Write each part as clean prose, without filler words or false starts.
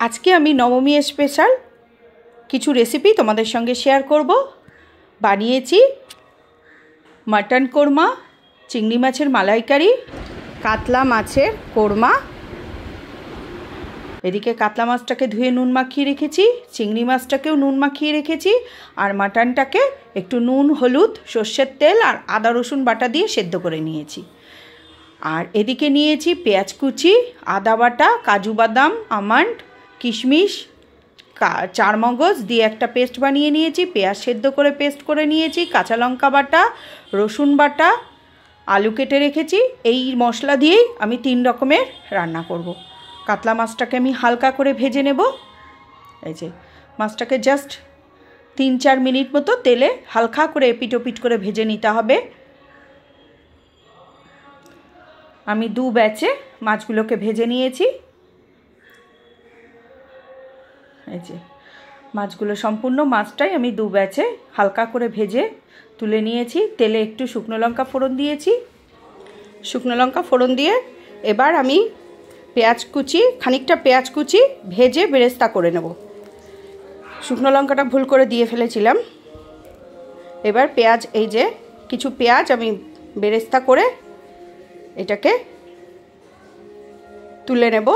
আজকে আমি নবমী স্পেশাল কিছু রেসিপি তোমাদের সঙ্গে শেয়ার করব। বানিয়েছি মাটন কোরমা, চিংড়ি মাছের মালাইকারি, কাতলা মাছের কোরমা। এদিকে কাতলা মাছটাকে ধুয়ে নুন মাখিয়ে রেখেছি, চিংড়ি মাছটাকেও নুন মাখিয়ে রেখেছি, আর মাটনটাকে একটু নুন, হলুদ, সর্ষের তেল আর আদা রসুন বাটা দিয়ে সেদ্ধ করে নিয়েছি। আর এদিকে নিয়েছি পেঁয়াজ কুচি, আদা বাটা, কাজু বাদাম, আমন্ড, কিশমিশ, চারমগজ দিয়ে একটা পেস্ট বানিয়ে নিয়েছি। পেঁয়াজ সেদ্ধ করে পেস্ট করে নিয়েছি। কাঁচা লঙ্কা বাটা, রসুন বাটা, আলু কেটে রেখেছি। এই মশলা দিয়েই আমি 3 রকমের রান্না করব। কাতলা মাছটাকে আমি হালকা করে ভেজে নেব। এই যে মাছটাকে জাস্ট 3-4 মিনিট মতো তেলে হালকা করে এপিট ওপিট করে ভেজে নিতে হবে। আমি 2 ব্যাচে মাছগুলোকে ভেজে নিয়েছি। এই যে মাছগুলো, সম্পূর্ণ মাছটাই আমি 2 ব্যাচে হালকা করে ভেজে তুলে নিয়েছি। তেলে একটু শুকনো লঙ্কা ফোড়ন দিয়েছি। শুকনো লঙ্কা ফোড়ন দিয়ে এবার আমি খানিকটা পেঁয়াজ কুচি ভেজে বেরেস্তা করে নেব। শুকনো লঙ্কাটা ভুল করে দিয়ে ফেলেছিলাম। এবার এই যে কিছু পেঁয়াজ আমি বেরেস্তা করে এটাকে তুলে নেব।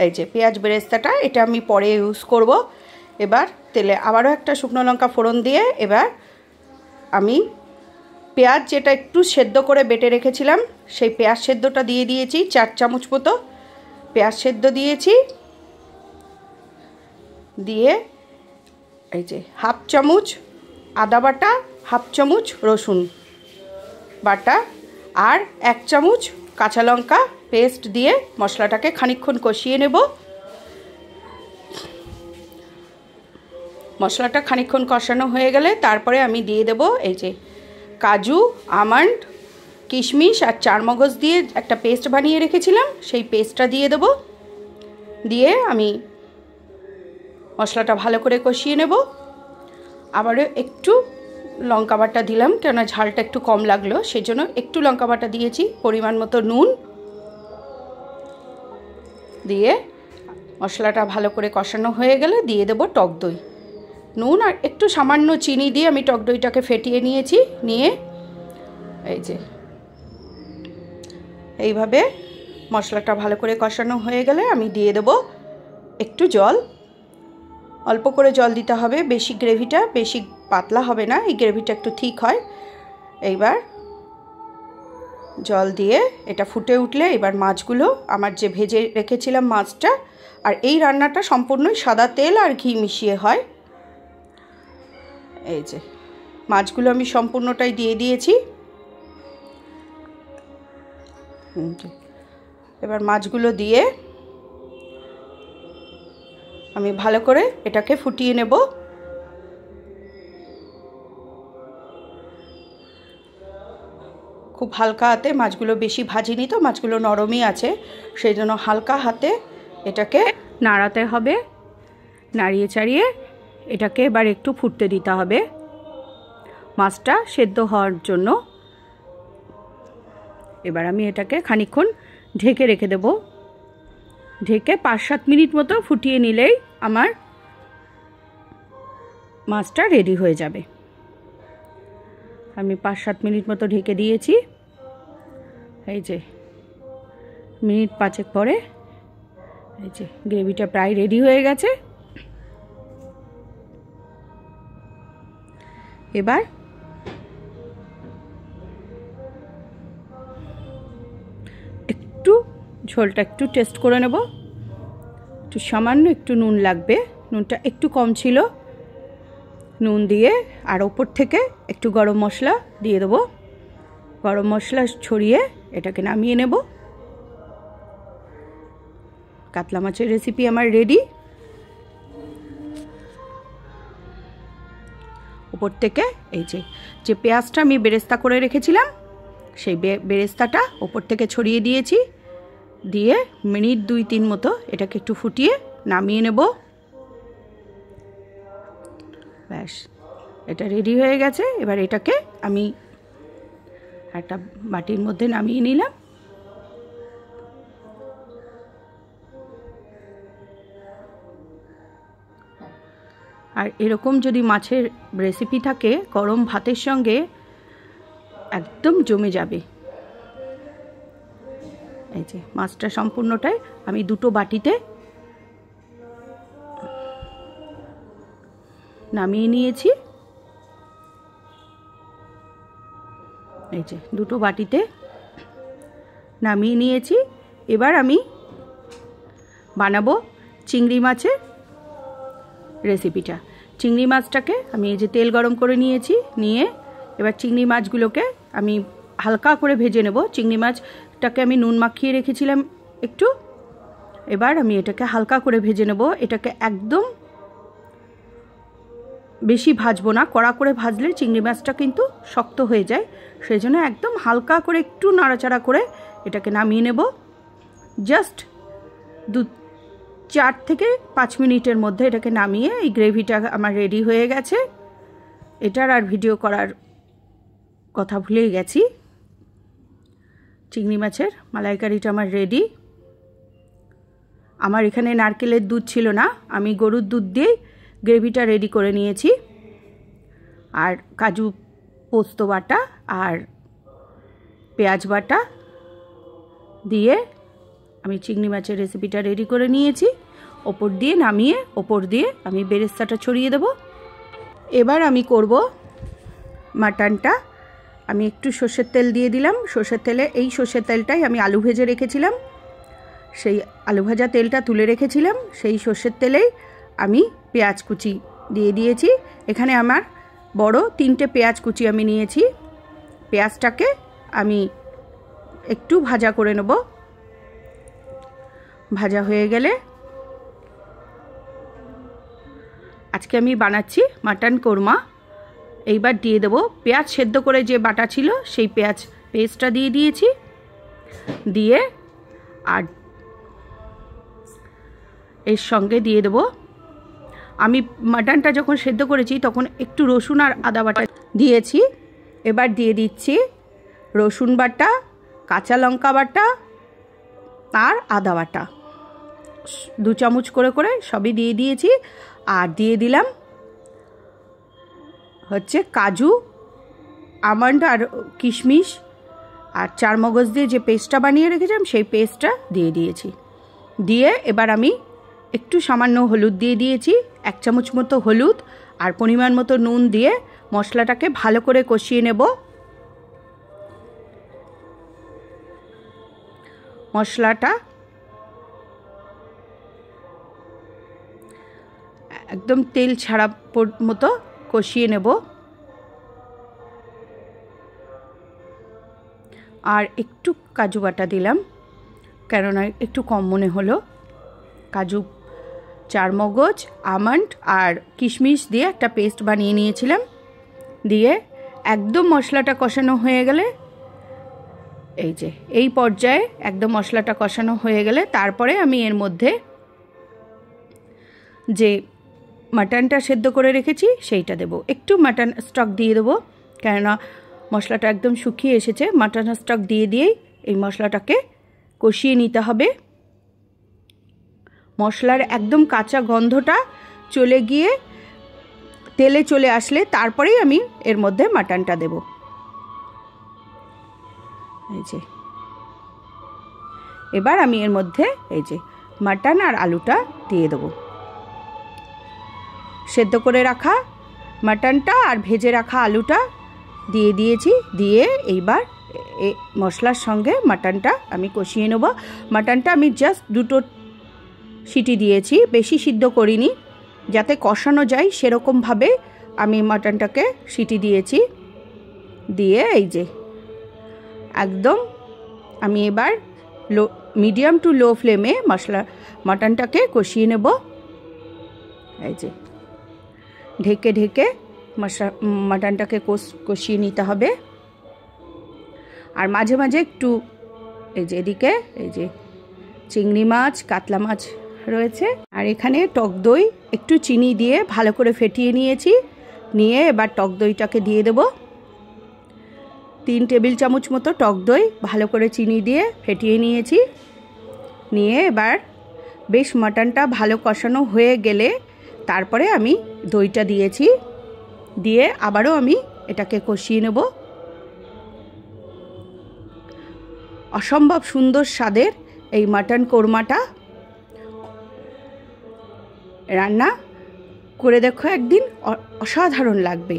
এই যে পেঁয়াজ বেরেস্তাটা, এটা আমি পরে ইউজ করব। এবার তেলে আবারও একটা শুকনো লঙ্কা ফোড়ন দিয়ে এবার আমি পেঁয়াজ যেটা একটু সেদ্ধ করে বেটে রেখেছিলাম সেই পেঁয়াজ সেদ্ধটা দিয়ে দিয়েছি। 4 চামচ মতো পেঁয়াজ সেদ্ধ দিয়েছি। দিয়ে এই যে 1/2 চামচ আদা বাটা, 1/2 চামচ রসুন বাটা আর 1 চামচ কাঁচা লঙ্কা পেস্ট দিয়ে মশলাটাকে খানিকক্ষণ কষিয়ে নেব। মশলাটা খানিকক্ষণ কষানো হয়ে গেলে তারপরে আমি দিয়ে দেব এই যে কাজু, আমন্ড, কিশমিশ আর চারমগজ দিয়ে একটা পেস্ট বানিয়ে রেখেছিলাম, সেই পেস্টটা দিয়ে দেব। দিয়ে আমি মশলাটা ভালো করে কষিয়ে নেব। আবারও একটু লঙ্কা বাটা দিলাম, কেননা ঝালটা একটু কম লাগলো, সেজন্য একটু লঙ্কা বাটা দিয়েছি। পরিমাণ মতো নুন দিয়ে মশলাটা ভালো করে কষানো হয়ে গেলে দিয়ে দেব টক দই। নুন আর একটু সামান্য চিনি দিয়ে আমি টক দইটাকে ফেটিয়ে নিয়েছি। নিয়ে এই যে এইভাবে মশলাটা ভালো করে কষানো হয়ে গেলে আমি দিয়ে দেব একটু জল। অল্প করে জল দিতে হবে, বেশি গ্রেভিটা বেশি পাতলা হবে না, এই গ্রেভিটা একটু ঠিক হয়। এইবার জল দিয়ে এটা ফুটে উঠলে এবার মাছগুলো, আমার যে ভেজে রেখেছিলাম মাছটা, আর এই রান্নাটা সম্পূর্ণই সাদা তেল আর ঘি মিশিয়ে হয়। এই যে মাছগুলো আমি সম্পূর্ণটাই দিয়ে দিয়েছি। এবার মাছগুলো দিয়ে আমি ভালো করে এটাকে ফুটিয়ে নেব। খুব হালকা হাতে, মাছগুলো বেশি ভাজিনি তো, মাছগুলো নরমই আছে, সেই জন্য হালকা হাতে এটাকে নাড়াতে হবে। নাড়িয়ে চাড়িয়ে এটাকে এবার একটু ফুটতে দিতে হবে মাছটা সেদ্ধ হওয়ার জন্য। এবার আমি এটাকে খানিকক্ষণ ঢেকে রেখে দেব। ঢেকে 5-7 মিনিট মতো ফুটিয়ে নিলেই আমার মাছটা রেডি হয়ে যাবে। আমি 5-7 মিনিট মতো ঢেকে দিয়েছি। এই যে মিনিট 5 পরে এই যে গ্রেভিটা প্রায় রেডি হয়ে গেছে। এবার একটু ঝোলটা একটু টেস্ট করে নেব। একটু সামান্য একটু নুন লাগবে, নুনটা একটু কম ছিল। নুন দিয়ে আর ওপর থেকে একটু গরম মশলা দিয়ে দেবো। গরম মশলা ছড়িয়ে এটাকে নামিয়ে নেব। কাতলা মাছের রেসিপি আমার রেডি। ওপর থেকে এই যে পেঁয়াজটা আমি বেরেস্তা করে রেখেছিলাম সেই বেরেস্তাটা ওপর থেকে ছড়িয়ে দিয়েছি। দিয়ে মিনিট 2-3 মতো এটাকে একটু ফুটিয়ে নামিয়ে নেব। ব্যাস, এটা রেডি হয়ে গেছে। এবার এটাকে আমি একটা বাটির মধ্যে নামিয়ে নিলাম। আর এরকম যদি মাছের রেসিপি থাকে গরম ভাতের সঙ্গে একদম জমে যাবে। এই যে মাছটা সম্পূর্ণটাই আমি দুটো বাটিতে নামিয়ে নিয়েছি। এই যে দুটো বাটিতে নামিয়ে নিয়েছি। এবার আমি বানাবো চিংড়ি মাছের রেসিপিটা। চিংড়ি মাছটাকে আমি এই যে তেল গরম করে নিয়েছি, নিয়ে এবার চিংড়ি মাছগুলোকে আমি হালকা করে ভেজে নেব। চিংড়ি মাছটাকে আমি নুন মাখিয়ে রেখেছিলাম একটু, এবার আমি এটাকে হালকা করে ভেজে নেব। এটাকে একদম বেশি ভাজবো না, কড়া করে ভাজলে চিংড়ি মাছটা কিন্তু শক্ত হয়ে যায়, সেই জন্য একদম হালকা করে একটু নাড়াচাড়া করে এটাকে নামিয়ে নেব। জাস্ট 4 থেকে 5 মিনিটের মধ্যে এটাকে নামিয়ে এই গ্রেভিটা আমার রেডি হয়ে গেছে। এটার আর ভিডিও করার কথা ভুলেই গেছি। চিংড়ি মাছের মালাইকারিটা আমার রেডি। আমার এখানে নারকেলের দুধ ছিল না, আমি গরুর দুধ দিয়েই গ্রেভিটা রেডি করে নিয়েছি। আর কাজু পোস্ত বাটা আর পেঁয়াজ বাটা দিয়ে আমি চিংড়ি মাছের রেসিপিটা রেডি করে নিয়েছি। ওপর দিয়ে নামিয়ে ওপর দিয়ে আমি বেরেস্তাটা ছড়িয়ে দেব। এবার আমি করব মাটনটা। আমি একটু সর্ষের তেল দিয়ে দিলাম। সর্ষের তেলে, এই সর্ষের তেলটাই আমি আলু ভেজে রেখেছিলাম, সেই আলু ভাজা তেলটা তুলে রেখেছিলাম, সেই সর্ষের তেলেই আমি পেঁয়াজ কুচি দিয়ে দিয়েছি। এখানে আমার বড় 3টে পেঁয়াজ কুচি আমি নিয়েছি। পেঁয়াজটাকে আমি একটু ভাজা করে নেব। ভাজা হয়ে গেলে আজকে আমি বানাচ্ছি মাটন কোরমা। এইবার দিয়ে দেব পেঁয়াজ সেদ্ধ করে যে বাটা ছিল সেই পেঁয়াজ পেস্টটা দিয়ে দিয়েছি। দিয়ে আর এর সঙ্গে দিয়ে দেব, আমি মাটনটা যখন সেদ্ধ করেছি তখন একটু রসুন আর আদা বাটা দিয়েছি। এবার দিয়ে দিচ্ছি রসুন বাটা, কাঁচা লঙ্কা বাটা আর আদা বাটা, 2 চামচ করে করে সবই দিয়ে দিয়েছি। আর দিয়ে দিলাম হচ্ছে কাজু, আমন্ড আর কিশমিশ আর চারমগজ দিয়ে যে পেস্টটা বানিয়ে রেখেছিলাম সেই পেস্টটা দিয়ে দিয়েছি। দিয়ে এবার আমি একটু সামান্য হলুদ দিয়ে দিয়েছি, 1 চামচ মতো হলুদ আর পরিমাণ মতো নুন দিয়ে মশলাটাকে ভালো করে কষিয়ে নেব। মশলাটা একদম তেল ছাড়া মতো কষিয়ে নেব। আর একটু কাজু বাটা দিলাম, কেননা একটু কম মনে হলো। কাজু, চারমগজ, আমন্ড আর কিশমিশ দিয়ে একটা পেস্ট বানিয়ে নিয়েছিলাম। দিয়ে একদম মশলাটা কষানো হয়ে গেলে, এই যে এই পর্যায়ে একদম মশলাটা কষানো হয়ে গেলে তারপরে আমি এর মধ্যে যে মাটনটা সেদ্ধ করে রেখেছি সেইটা দেব। একটু মাটন স্টক দিয়ে দেবো, কেননা মশলাটা একদম শুকিয়ে এসেছে। মাটন স্টক দিয়ে দিয়েই এই মশলাটাকে কষিয়ে নিতে হবে। মশলার একদম কাঁচা গন্ধটা চলে গিয়ে তেলে চলে আসলে তারপরেই আমি এর মধ্যে মাটনটা দেব। এই যে এবার আমি এর মধ্যে এই যে মাটন আর আলুটা দিয়ে দেবো। সেদ্ধ করে রাখা মাটনটা আর ভেজে রাখা আলুটা দিয়ে দিয়েছি। দিয়ে এইবার মশলার সঙ্গে মাটনটা আমি কষিয়ে নেব। মাটনটা আমি জাস্ট 2টো সিটি দিয়েছি, বেশি সিদ্ধ করিনি, যাতে কষানো যায় সেরকমভাবে আমি মাটনটাকে সিটি দিয়েছি। দিয়ে এই যে একদম আমি এবার মিডিয়াম টু লো ফ্লেমে মাটনটাকে কষিয়ে নেব। এই যে ঢেকে ঢেকে মাটনটাকে কষিয়ে নিতে হবে। আর মাঝে মাঝে একটু এই যে এদিকে এই যে চিংড়ি মাছ, কাতলা মাছ রয়েছে, আর এখানে টক দই একটু চিনি দিয়ে ভালো করে ফেটিয়ে নিয়েছি। নিয়ে এবার টক দইটাকে দিয়ে দেব। 3 টেবিল চামচ মতো টক দই ভালো করে চিনি দিয়ে ফেটিয়ে নিয়েছি। নিয়ে এবার বেশ মাটনটা ভালো কষানো হয়ে গেলে তারপরে আমি দইটা দিয়েছি, দিয়ে আবারও আমি এটাকে কষিয়ে নেব। অসম্ভব সুন্দর স্বাদের এই মাটন কোরমাটা রান্না করে দেখো একদিন, অসাধারণ লাগবে।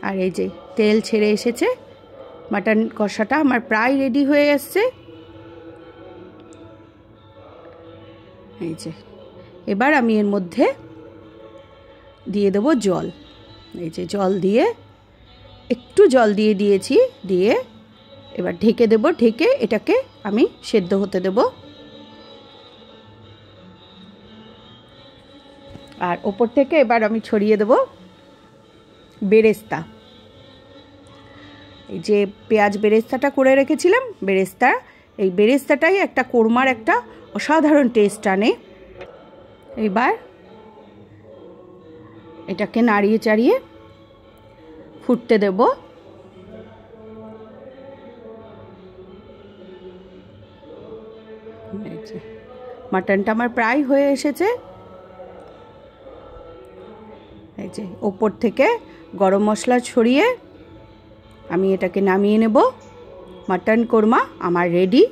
আর এই যে তেল ছেড়ে এসেছে, মাটন কষাটা আমার প্রায় রেডি হয়ে এসছে। এই যে এবার আমি এর মধ্যে দিয়ে দেবো জল। এই যে জল দিয়ে, একটু জল দিয়ে দিয়েছি, দিয়ে এবার ঢেকে দেব। ঢেকে এটাকে আমি সেদ্ধ হতে দেব। আর ওপর থেকে এবার আমি ছড়িয়ে দেব বেরেস্তা। এই যে পেঁয়াজ বেরেস্তাটা করে রেখেছিলাম, বেরেস্তা, এই বেরেস্তাটাই একটা কোরমার একটা অসাধারণ টেস্ট আনে। এবার এটাকে নাড়িয়ে চাড়িয়ে ফুটতে দেব। মাটনটা আমার প্রায় হয়ে এসেছে। এই যে ওপর থেকে গরম মশলা ছড়িয়ে আমি এটাকে নামিয়ে নেব। মাটন কোরমা আমার রেডি।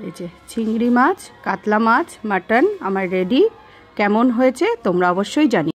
এই যে চিংড়ি মাছ, কাতলা মাছ, মাটন আমার রেডি। কেমন হয়েছে তোমরা অবশ্যই জানিও।